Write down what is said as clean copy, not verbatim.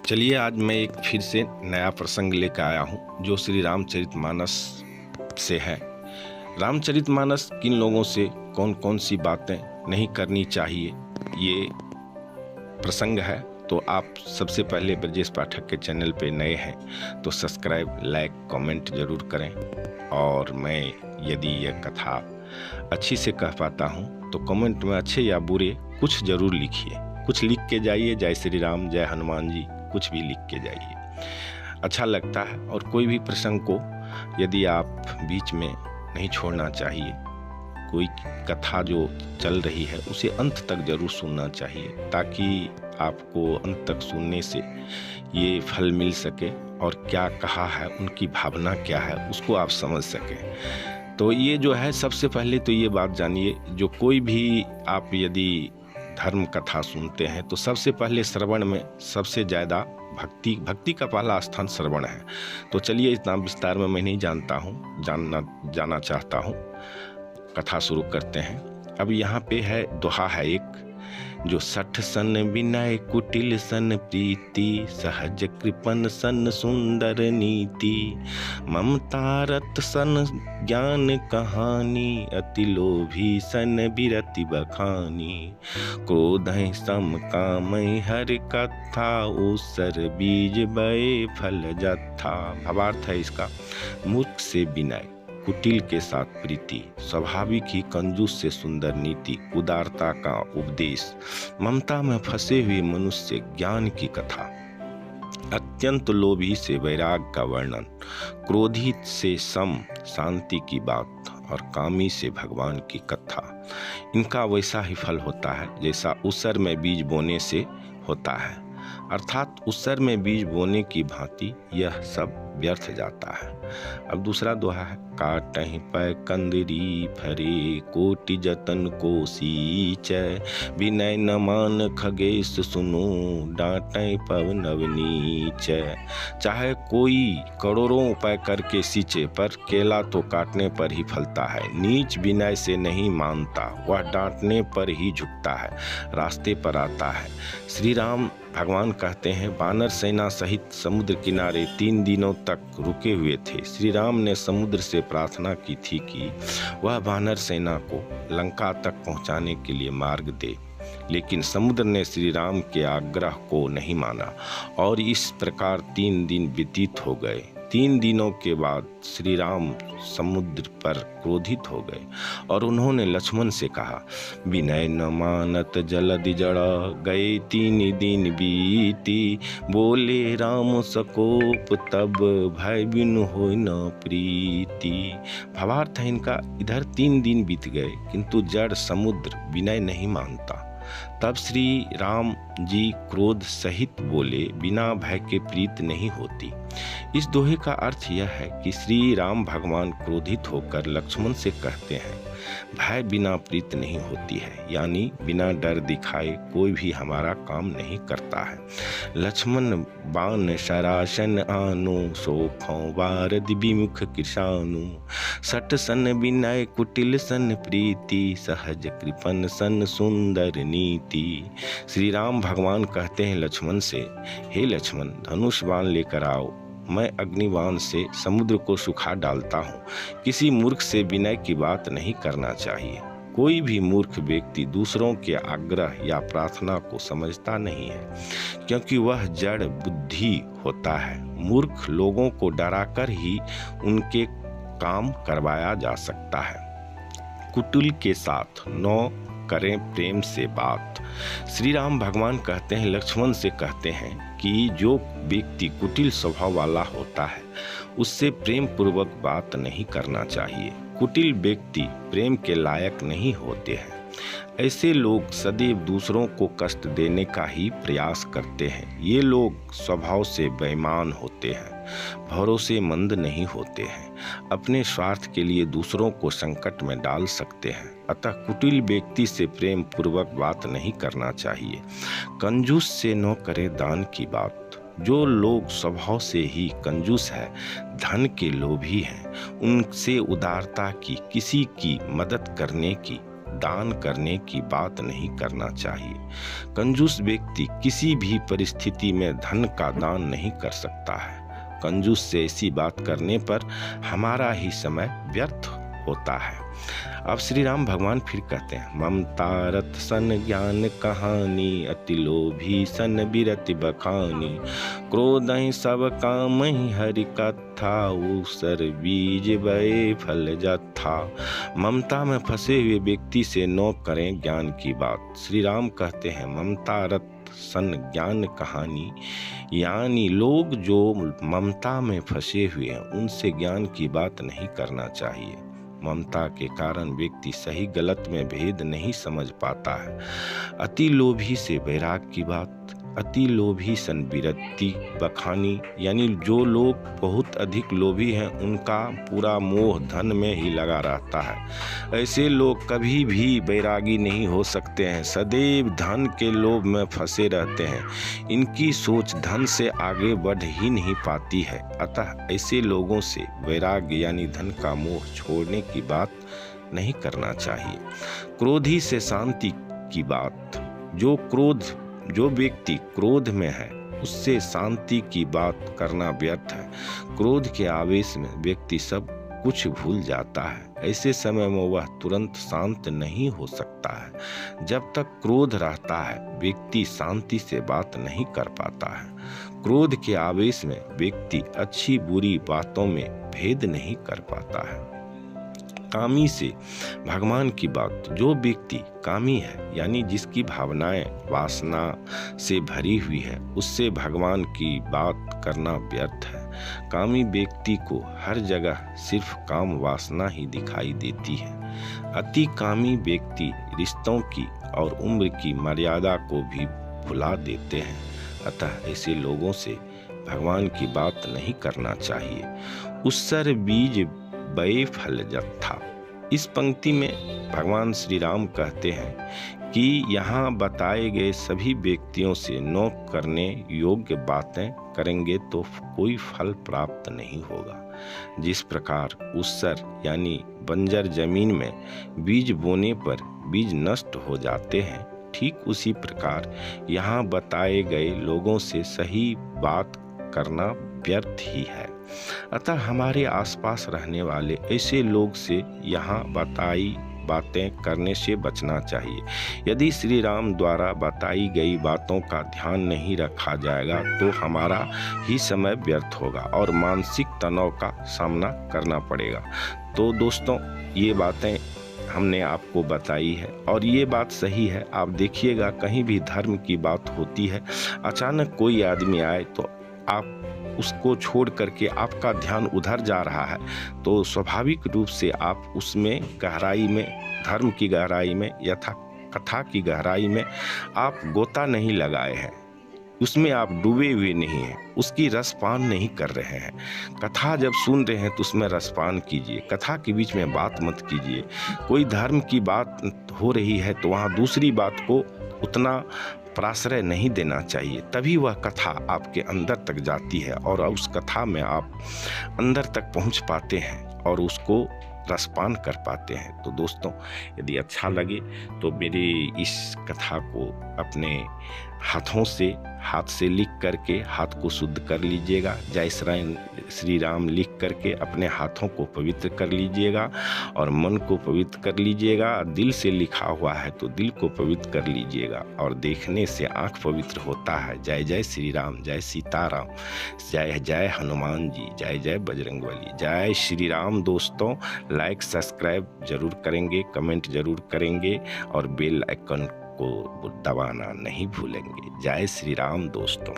चलिए आज मैं एक फिर से नया प्रसंग लेकर आया हूँ जो श्री रामचरितमानस से है। रामचरितमानस किन लोगों से कौन कौन सी बातें नहीं करनी चाहिए, ये प्रसंग है। तो आप सबसे पहले ब्रजेश पाठक के चैनल पे नए हैं तो सब्सक्राइब, लाइक, कमेंट जरूर करें। और मैं यदि यह कथा अच्छी से कह पाता हूँ तो कमेंट में अच्छे या बुरे कुछ जरूर लिखिए। कुछ लिख के जाइए, जय श्री राम, जय हनुमान जी, कुछ भी लिख के जाइए, अच्छा लगता है। और कोई भी प्रसंग को यदि आप बीच में नहीं छोड़ना चाहिए, कोई कथा जो चल रही है उसे अंत तक जरूर सुनना चाहिए, ताकि आपको अंत तक सुनने से ये फल मिल सके और क्या कहा है, उनकी भावना क्या है, उसको आप समझ सकें। तो ये जो है, सबसे पहले तो ये बात जानिए, जो कोई भी आप यदि धर्म कथा सुनते हैं तो सबसे पहले श्रवण में सबसे ज़्यादा भक्ति का पहला स्थान श्रवण है। तो चलिए, इतना विस्तार में मैं नहीं जाना चाहता हूँ, कथा शुरू करते हैं। अब यहाँ पे है दोहा है एक, जो सठ सन विनय कुटिल सन प्रीति, सहज कृपन सन सुंदर नीति, ममता रत सन ज्ञान कहानी, अति लोभी सन बिरति बखानी, क्रोध सम काम हर कथा, उसर बीज बय फल जथा। भावार्थ है इसका, मूर्ख से विनय, कुटिल के साथ प्रीति, स्वाभाविक ही कंजूस से सुंदर नीति, उदारता का उपदेश, ममता में फंसे हुए मनुष्य ज्ञान की कथा, अत्यंत लोभी से वैराग का वर्णन, क्रोधित से सम शांति की बात, और कामी से भगवान की कथा। इनका वैसा ही फल होता है जैसा उसर में बीज बोने से होता है, अर्थात उसर में बीज बोने की भांति यह सब व्यर्थ जाता है। अब दूसरा दोहा है, काटहि पै कंदरी फरे, कोटि जतन को सींचै, विनय न मान खगेश सुनो, डांटै पव नवनीचै। चाहे कोई करोड़ों उपाय करके सींचे, पर केला तो काटने पर ही फलता है। नीच विनय से नहीं मानता, वह डांटने पर ही झुकता है, रास्ते पर आता है। श्री राम भगवान कहते हैं, वानर सेना सहित समुद्र किनारे 3 दिनों तक रुके हुए थे। श्री राम ने समुद्र से प्रार्थना की थी कि वह वानर सेना को लंका तक पहुंचाने के लिए मार्ग दे, लेकिन समुद्र ने श्री राम के आग्रह को नहीं माना और इस प्रकार 3 दिन व्यतीत हो गए। 3 दिनों के बाद श्री राम समुद्र पर क्रोधित हो गए और उन्होंने लक्ष्मण से कहा, विनय न मानत जलधि जड़ा, गए 3 दिन बीती, बोले राम सकोप तब, भय बिनु होय न प्रीति। भावार्थ है इनका, इधर 3 दिन बीत गए किंतु जड़ समुद्र विनय नहीं मानता। तब श्री राम जी क्रोध सहित बोले, बिना भय के प्रीत नहीं होती। इस दोहे का अर्थ यह है कि श्री राम भगवान क्रोधित होकर लक्ष्मण से कहते हैं, भय बिना प्रीत नहीं होती है, यानी बिना डर दिखाए कोई भी हमारा काम नहीं करता है। लक्ष्मण बाण शरासन आनो, सोखों बारद विमुख किसानु, सठ सन विनय कुटिल सन प्रीति, सहज कृपन सन सुंदर नीति। श्री राम भगवान कहते हैं लक्ष्मण से, हे लक्ष्मण, धनुष बाण लेकर आओ, मैं अग्निबाण से समुद्र को सुखा डालता हूँ। किसी मूर्ख से विनय की बात नहीं करना चाहिए। कोई भी मूर्ख व्यक्ति दूसरों के आग्रह या प्रार्थना को समझता नहीं है, क्योंकि वह जड़ बुद्धि होता है। मूर्ख लोगों को डराकर ही उनके काम करवाया जा सकता है। कुटिल के साथ नौ करें प्रेम से बात। श्री राम भगवान कहते हैं लक्ष्मण से कहते हैं कि जो व्यक्ति कुटिल स्वभाव वाला होता है उससे प्रेम पूर्वक बात नहीं करना चाहिए। कुटिल व्यक्ति प्रेम के लायक नहीं होते हैं। ऐसे लोग सदैव दूसरों को कष्ट देने का ही प्रयास करते हैं। ये लोग स्वभाव से बेईमान होते हैं, भरोसेमंद नहीं होते हैं, अपने स्वार्थ के लिए दूसरों को संकट में डाल सकते हैं। अतः कुटिल व्यक्ति से प्रेम पूर्वक बात नहीं करना चाहिए। कंजूस से न करे दान की बात। जो लोग स्वभाव से ही कंजूस है, धन के लोभी हैं, उनसे उदारता की, किसी की मदद करने की, दान करने की बात नहीं करना चाहिए। कंजूस व्यक्ति किसी भी परिस्थिति में धन का दान नहीं कर सकता है। कंजूस से ऐसी बात करने पर हमारा ही समय व्यर्थ होता है। अब श्री राम भगवान फिर कहते हैं, ममता रत सन ज्ञान कहानी, अति लोभी सन बिरति बखानी, क्रोध सब काम हरि कथा, ऊसर बीज बए फल जथा। ममता में फंसे हुए व्यक्ति से न करें ज्ञान की बात। श्री राम कहते हैं, ममता रत सन ज्ञान कहानी, यानी लोग जो ममता में फंसे हुए हैं उनसे ज्ञान की बात नहीं करना चाहिए। ममता के कारण व्यक्ति सही गलत में भेद नहीं समझ पाता है। अति लोभी से वैराग की बात, अति लोभी सन बिरति बखानी, यानी जो लोग बहुत अधिक लोभी हैं उनका पूरा मोह धन में ही लगा रहता है। ऐसे लोग कभी भी वैरागी नहीं हो सकते हैं, सदैव धन के लोभ में फंसे रहते हैं। इनकी सोच धन से आगे बढ़ ही नहीं पाती है। अतः ऐसे लोगों से वैराग्य यानी धन का मोह छोड़ने की बात नहीं करना चाहिए। क्रोधी से शांति की बात, जो व्यक्ति क्रोध में है उससे शांति की बात करना व्यर्थ है। क्रोध के आवेश में व्यक्ति सब कुछ भूल जाता है। ऐसे समय में वह तुरंत शांत नहीं हो सकता है। जब तक क्रोध रहता है व्यक्ति शांति से बात नहीं कर पाता है। क्रोध के आवेश में व्यक्ति अच्छी बुरी बातों में भेद नहीं कर पाता है। कामी से भगवान की बात, जो व्यक्ति कामी है यानी जिसकी भावनाएं वासना से भरी हुई है उससे भगवान की बात करना व्यर्थ है। कामी व्यक्ति को हर जगह सिर्फ काम वासना ही दिखाई देती है। अति कामी व्यक्ति रिश्तों की और उम्र की मर्यादा को भी भुला देते हैं। अतः ऐसे लोगों से भगवान की बात नहीं करना चाहिए। उत्सर बीज बए फल जत्था। इस पंक्ति में भगवान श्री राम कहते हैं कि यहाँ बताए गए सभी व्यक्तियों से न करने योग्य बातें करेंगे तो कोई फल प्राप्त नहीं होगा। जिस प्रकार उत्सर यानी बंजर जमीन में बीज बोने पर बीज नष्ट हो जाते हैं, ठीक उसी प्रकार यहाँ बताए गए लोगों से सही बात करना व्यर्थ ही है। अतः हमारे आसपास रहने वाले ऐसे लोग से यहाँ बताई बातें करने से बचना चाहिए। यदि श्री राम द्वारा बताई गई बातों का ध्यान नहीं रखा जाएगा तो हमारा ही समय व्यर्थ होगा और मानसिक तनाव का सामना करना पड़ेगा। तो दोस्तों, ये बातें हमने आपको बताई है और ये बात सही है। आप देखिएगा, कहीं भी धर्म की बात होती है, अचानक कोई आदमी आए तो आप उसको छोड़ करके आपका ध्यान उधर जा रहा है तो स्वाभाविक रूप से आप उसमें गहराई में, धर्म की गहराई में यथा कथा की गहराई में आप गोता नहीं लगाए हैं, उसमें आप डूबे हुए नहीं हैं, उसकी रसपान नहीं कर रहे हैं। कथा जब सुन रहे हैं तो उसमें रसपान कीजिए, कथा के बीच में बात मत कीजिए। कोई धर्म की बात हो रही है तो वहाँ दूसरी बात को उतना प्राश्रय नहीं देना चाहिए, तभी वह कथा आपके अंदर तक जाती है और उस कथा में आप अंदर तक पहुंच पाते हैं और उसको रसपान कर पाते हैं। तो दोस्तों, यदि अच्छा लगे तो मेरी इस कथा को अपने हाथ से लिख करके हाथ को शुद्ध कर लीजिएगा। जय श्री राम लिख करके अपने हाथों को पवित्र कर लीजिएगा और मन को पवित्र कर लीजिएगा। दिल से लिखा हुआ है तो दिल को पवित्र कर लीजिएगा और देखने से आँख पवित्र होता है। जय जय श्री राम, जय सीताराम, जय जय हनुमान जी, जय जय बजरंगबली, जय श्री राम। दोस्तों, लाइक सब्सक्राइब जरूर करेंगे, कमेंट जरूर करेंगे और बेल आइकन को दबाना नहीं भूलेंगे। जय श्री राम दोस्तों।